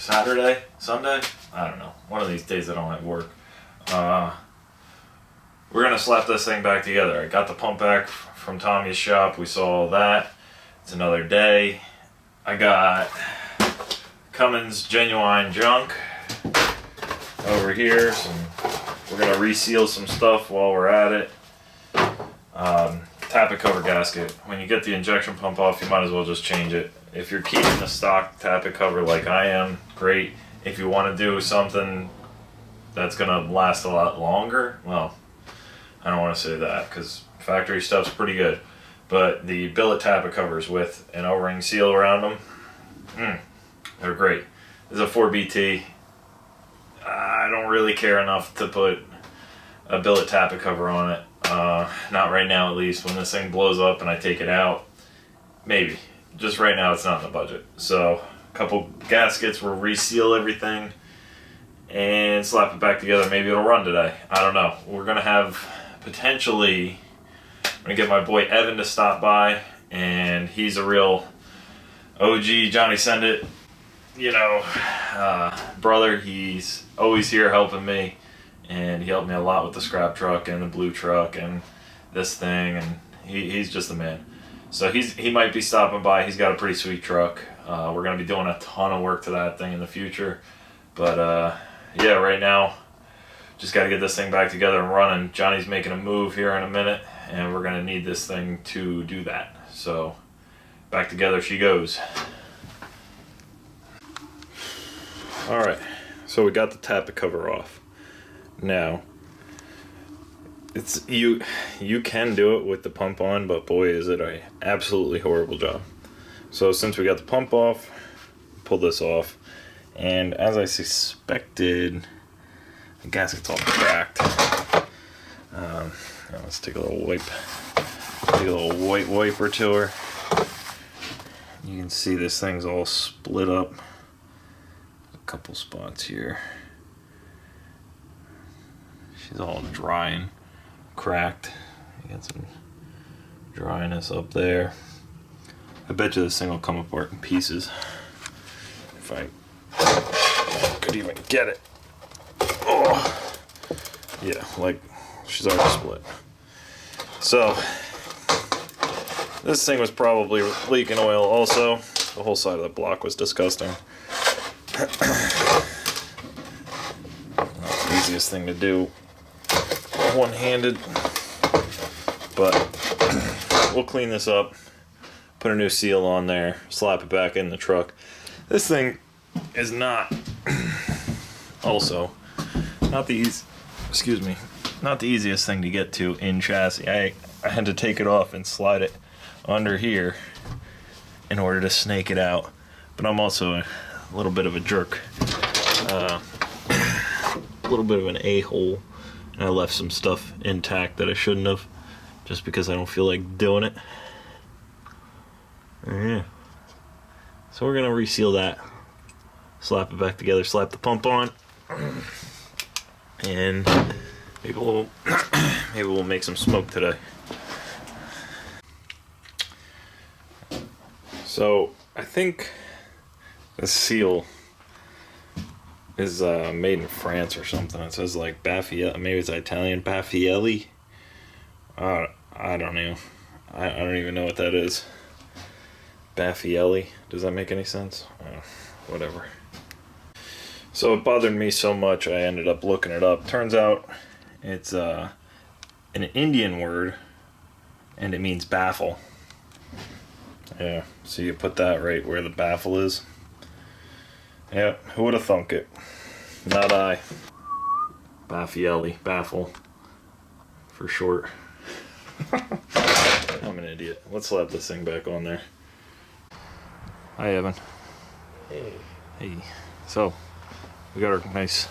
Saturday, Sunday, I don't know. One of these days I don't have work. We're gonna slap this thing back together. I got the pump back from Tommy's shop. We saw all that. It's another day. I got Cummins genuine junk over here. We're gonna reseal some stuff while we're at it. Tappet cover gasket. When you get the injection pump off, you might as well just change it. If you're keeping the stock Tappet cover like I am, great. If you want to do something that's gonna last a lot longer, well, I don't want to say that because factory stuff's pretty good. But the billet Tappet covers with an O-ring seal around them, they're great. This is a 4BT. I don't really care enough to put a billet Tappet cover on it. Not right now, at least. When this thing blows up and I take it out, maybe. Just right now, it's not in the budget. So, a couple gaskets, we'll reseal everything and slap it back together. Maybe it'll run today. I don't know. We're gonna have potentially. I'm gonna get my boy Evan to stop by, and he's a real OG Johnny Sendit, brother. He's always here helping me. And he helped me a lot with the scrap truck and the blue truck and this thing, and he's just the man. So he might be stopping by. He's got a pretty sweet truck. We're going to be doing a ton of work to that thing in the future. But yeah, right now, just got to get this thing back together and running. Johnny's making a move here in a minute, and we're going to need this thing to do that. So back together she goes. Alright, so we got the Tappet cover off. Now, it's you can do it with the pump on, but boy is it a absolutely horrible job. So since we got the pump off, pull this off, and as I suspected, the gasket's all cracked. Let's take a little wipe, take a little white wiper to her. You can see this thing's all split up. A couple spots here. She's all dry and cracked. You got some dryness up there. I bet you this thing will come apart in pieces if I could even get it. Oh, yeah, like she's already split. So this thing was probably leaking oil also. The whole side of the block was disgusting. Not the easiest thing to do one-handed, but we'll clean this up, put a new seal on there, slap it back in the truck. This thing is not also not the easiest thing to get to in chassis. I had to take it off and slide it under here in order to snake it out, but I'm also a little bit of a jerk, a little bit of an a-hole. And I left some stuff intact that I shouldn't have, just because I don't feel like doing it. Yeah. So we're gonna reseal that, slap it back together, slap the pump on, and maybe we'll make some smoke today. So I think the seal is made in France or something. It says like Baffielli, maybe it's Italian, Baffielli. I don't know. I don't even know what that is. Baffielli. Does that make any sense? Whatever. So it bothered me so much I ended up looking it up. Turns out it's an Indian word and it means baffle. Yeah, so you put that right where the baffle is. Yeah, who would have thunk it? Not I. Baffielli, baffle, for short. I'm an idiot. Let's slap this thing back on there. Hi, Evan. Hey. Hey. So, we got our nice,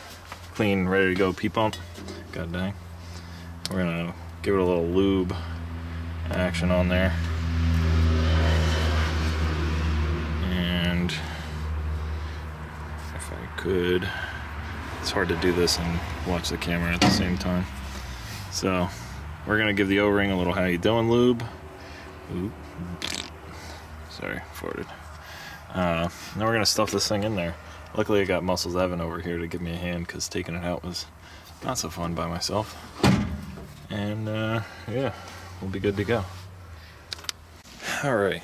clean, ready to go P-pump. God dang. We're gonna give it a little lube action on there. And if I could, it's hard to do this and watch the camera at the same time. So we're gonna give the O-ring a little how you doing lube. Oop. Sorry, farted. Then we're gonna stuff this thing in there. Luckily I got Muscles Evan over here to give me a hand, because taking it out was not so fun by myself. And yeah, we'll be good to go. Alright,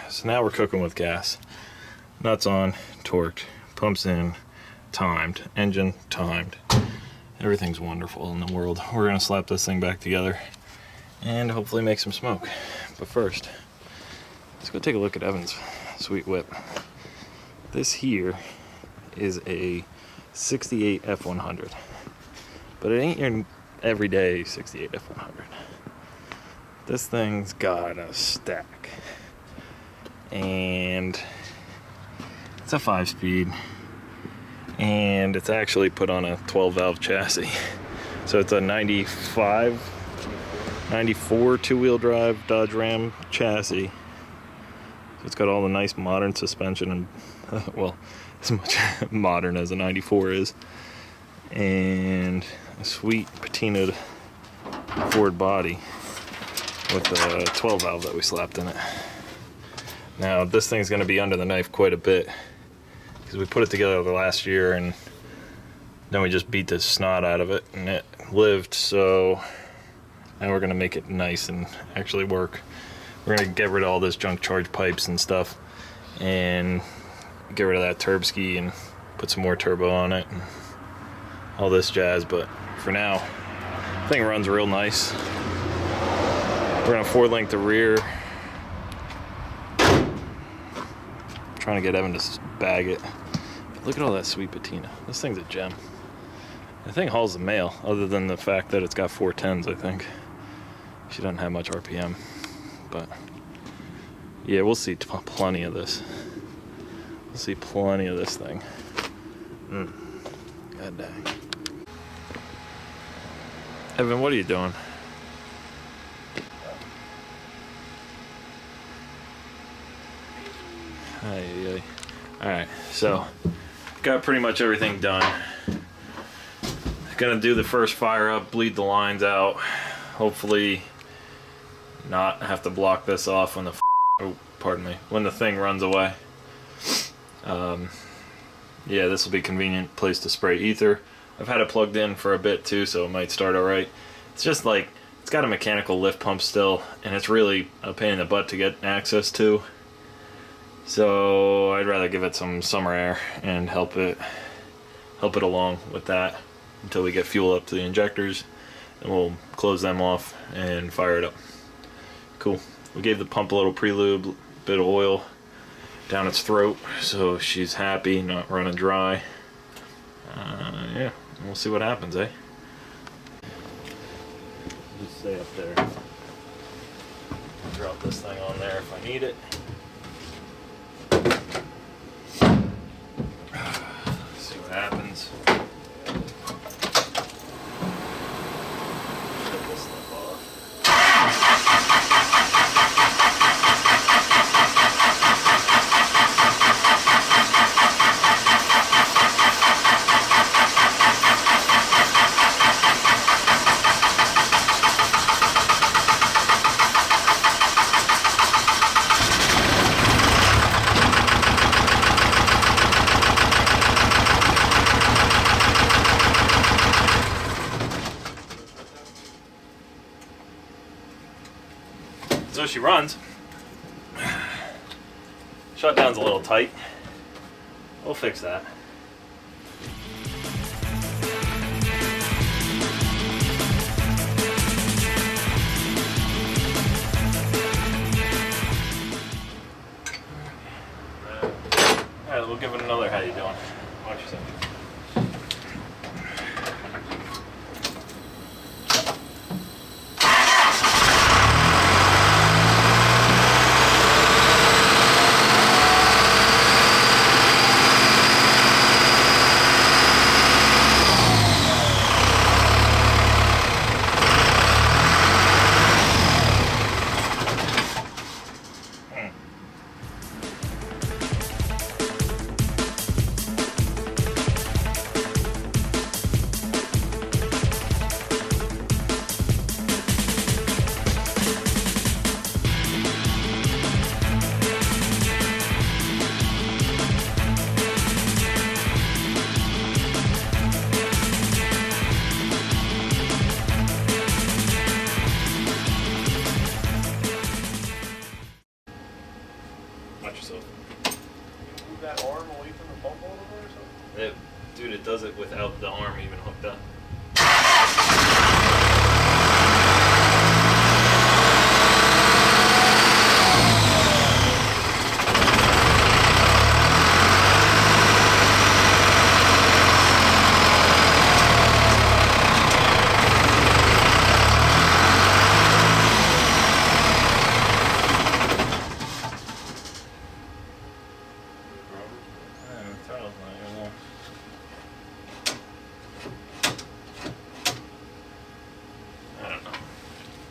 so now we're cooking with gas. Nuts on, torqued, pumps in, timed, engine timed. Everything's wonderful in the world. We're gonna slap this thing back together and hopefully make some smoke. But first, let's go take a look at Evan's sweet whip. This here is a 68 F100, but it ain't your everyday 68 F100. This thing's got a stack, and it's a 5-speed, and it's actually put on a 12-valve chassis. So it's a 94 two-wheel drive Dodge Ram chassis. So it's got all the nice modern suspension and well, as much modern as a 94 is, and a sweet patinaed Ford body with a 12-valve that we slapped in it. Now this thing's going to be under the knife quite a bit, because we put it together the last year and then we just beat the snot out of it and it lived. So now we're going to make it nice and actually work. We're going to get rid of all this junk charge pipes and stuff and get rid of that turb ski and put some more turbo on it and all this jazz. But for now, the thing runs real nice. We're gonna 4-link the rear. Trying to get Evan to bag it. But look at all that sweet patina. This thing's a gem. The thing hauls the mail, other than the fact that it's got 410s, I think. She doesn't have much RPM, but yeah, we'll see plenty of this. We'll see plenty of this thing. God dang. Evan, what are you doing? Alright, so got pretty much everything done. Gonna do the first fire up, bleed the lines out. Hopefully not have to block this off when the when the thing runs away. Yeah, this will be a convenient place to spray ether. I've had it plugged in for a bit too, so it might start alright. It's just like, it's got a mechanical lift pump still, and it's really a pain in the butt to get access to. So I'd rather give it some summer air and help it along with that until we get fuel up to the injectors, and we'll close them off and fire it up. Cool. We gave the pump a little prelude, bit of oil down its throat, so she's happy, not running dry. Yeah, we'll see what happens, eh? Just stay up there. Drop this thing on there if I need it. See what happens. Shut this stuff off. So she runs. Shutdown's a little tight. We'll fix that. Alright, we'll give it another how you doing. Watch yourself.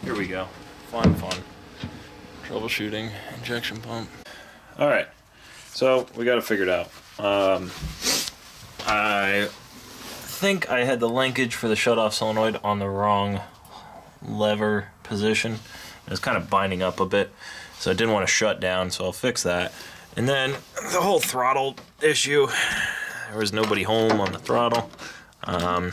Here we go. Fun. Troubleshooting injection pump. Alright, so we got it figured out. I think I had the linkage for the shutoff solenoid on the wrong lever position. It was kind of binding up a bit, so I didn't want to shut down, so I'll fix that. And then the whole throttle issue, there was nobody home on the throttle. I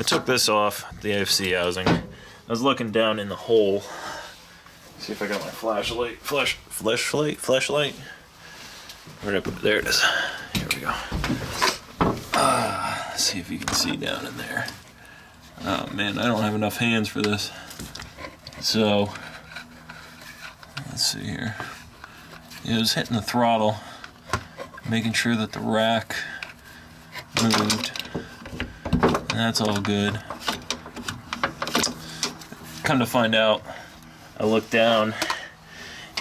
took this off the AFC housing. I was looking down in the hole. See if I got my flashlight. Flashlight. Where'd I put it? There it is. Here we go. Let's see if you can see down in there. Oh man, I don't have enough hands for this. So, let's see here. It was hitting the throttle, making sure that the rack moved. That's all good. Come to find out, I looked down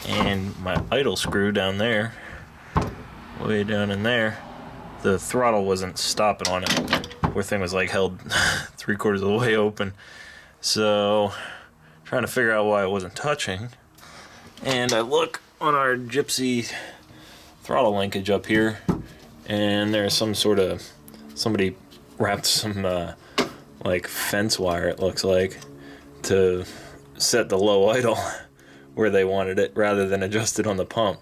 and my idle screw down there, way down in there, the throttle wasn't stopping on it. Poor thing was like held 3/4 of the way open. So, trying to figure out why it wasn't touching. And I look on our Gypsy throttle linkage up here, and there's some sort of, somebody wrapped some like fence wire, it looks like, to set the low idle where they wanted it rather than adjust it on the pump.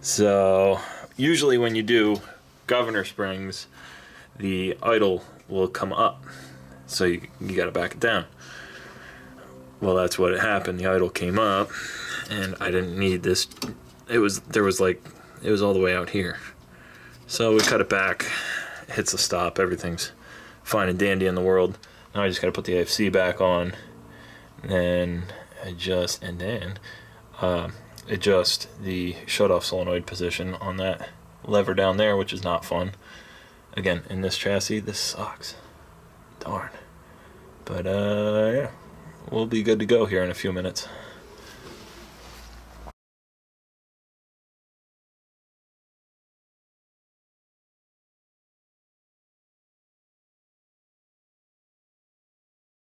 So usually when you do governor springs, the idle will come up, so you got to back it down. Well, that's what happened. The idle came up, and I didn't need this. It was all the way out here. So we cut it back, hits the stop, everything's fine and dandy in the world. Now I just got to put the AFC back on, and adjust the shutoff solenoid position on that lever down there, which is not fun. Again, in this chassis, this sucks. Darn. But yeah, we'll be good to go here in a few minutes.